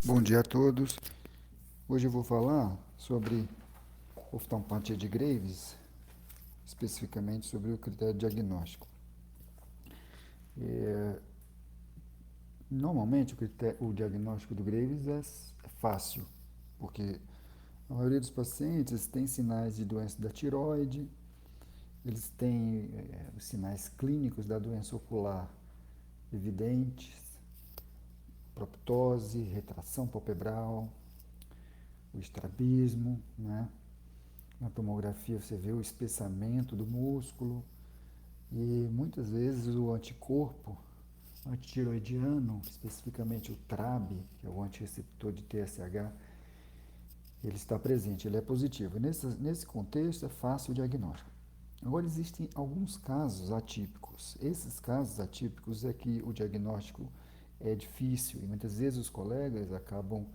Bom dia a todos. Hoje eu vou falar sobre oftalmopatia de Graves, especificamente sobre o critério diagnóstico. Normalmente o diagnóstico do Graves é fácil, porque a maioria dos pacientes tem sinais de doença da tireoide, eles têm os sinais clínicos da doença ocular evidentes, proptose, retração palpebral, o estrabismo, né? Na tomografia você vê o espessamento do músculo e muitas vezes o anticorpo antitiroidiano, especificamente o TRAB, que é o antirreceptor de TSH, ele está presente, ele é positivo. Nesse contexto é fácil o diagnóstico. Agora existem alguns casos atípicos. Esses casos atípicos é que o diagnóstico é difícil e muitas vezes os colegas acabam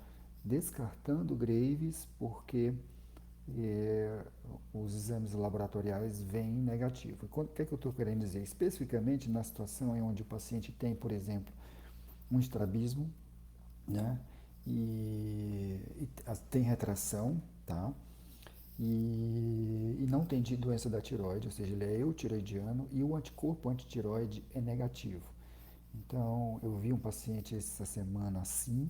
descartando Graves porque eh, os exames laboratoriais vêm negativo. O que é que eu estou querendo dizer? Especificamente na situação em onde o paciente tem, por exemplo, um estrabismo, né? E tem retração, tá? E não tem doença da tireoide, ou seja, ele é eutiroidiano e o anticorpo antitireoide é negativo. Então, eu vi um paciente essa semana assim,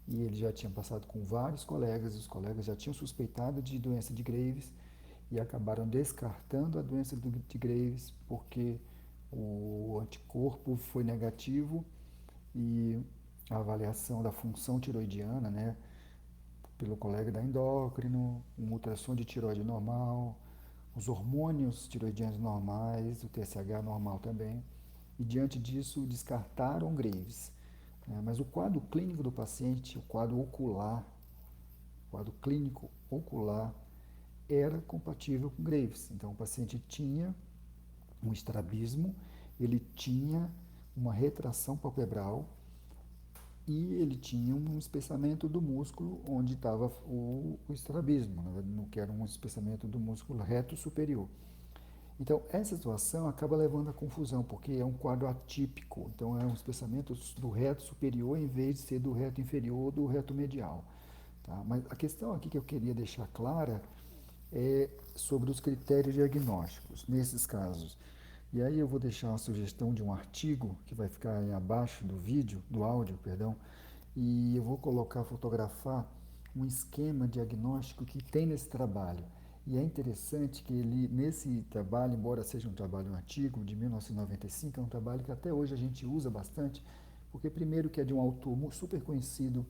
e ele já tinha passado com vários colegas, os colegas já tinham suspeitado de doença de Graves e acabaram descartando a doença de Graves porque o anticorpo foi negativo e a avaliação da função tiroidiana, né, pelo colega da endócrino, um ultrassom de tiroide normal, os hormônios tiroidianos normais, o TSH normal também, e diante disso descartaram Graves. Mas o quadro clínico do paciente, o quadro ocular, o quadro clínico ocular, era compatível com Graves. Então o paciente tinha um estrabismo, ele tinha uma retração palpebral e ele tinha um espessamento do músculo onde estava o estrabismo, que era um espessamento do músculo reto superior. Então, essa situação acaba levando à confusão, porque é um quadro atípico. Então, é um espessamento do reto superior em vez de ser do reto inferior ou do reto medial. Tá? Mas a questão aqui que eu queria deixar clara é sobre os critérios diagnósticos nesses casos. E aí eu vou deixar uma sugestão de um artigo que vai ficar aí abaixo do vídeo, do áudio, perdão, e eu vou fotografar um esquema diagnóstico que tem nesse trabalho. E é interessante que ele, nesse trabalho, embora seja um trabalho antigo, de 1995, é um trabalho que até hoje a gente usa bastante, porque primeiro que é de um autor super conhecido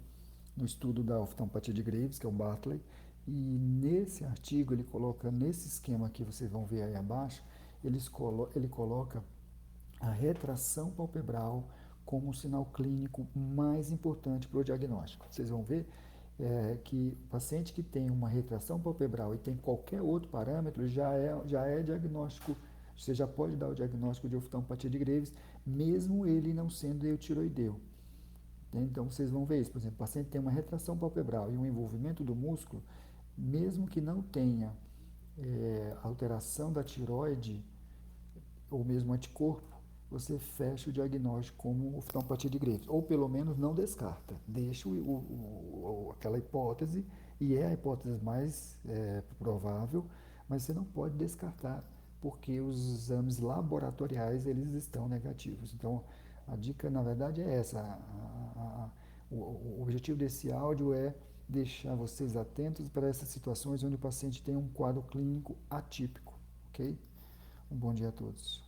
no estudo da oftalmopatia de Graves, que é o Bartley, e nesse artigo ele coloca, nesse esquema que vocês vão ver aí abaixo, ele coloca a retração palpebral como o sinal clínico mais importante para o diagnóstico. Vocês vão ver que o paciente que tem uma retração palpebral e tem qualquer outro parâmetro já é diagnóstico, você já pode dar o diagnóstico de oftalmopatia de Graves, mesmo ele não sendo eutiroideu. Então, vocês vão ver isso. Por exemplo, o paciente tem uma retração palpebral e um envolvimento do músculo, mesmo que não tenha alteração da tiroide ou mesmo anticorpo, você fecha o diagnóstico como oftalmopatia de Graves. Ou pelo menos não descarta. Deixa aquela hipótese, e é a hipótese mais provável, mas você não pode descartar, porque os exames laboratoriais eles estão negativos. Então, a dica, na verdade, é essa. O objetivo desse áudio é deixar vocês atentos para essas situações onde o paciente tem um quadro clínico atípico, ok? Um bom dia a todos.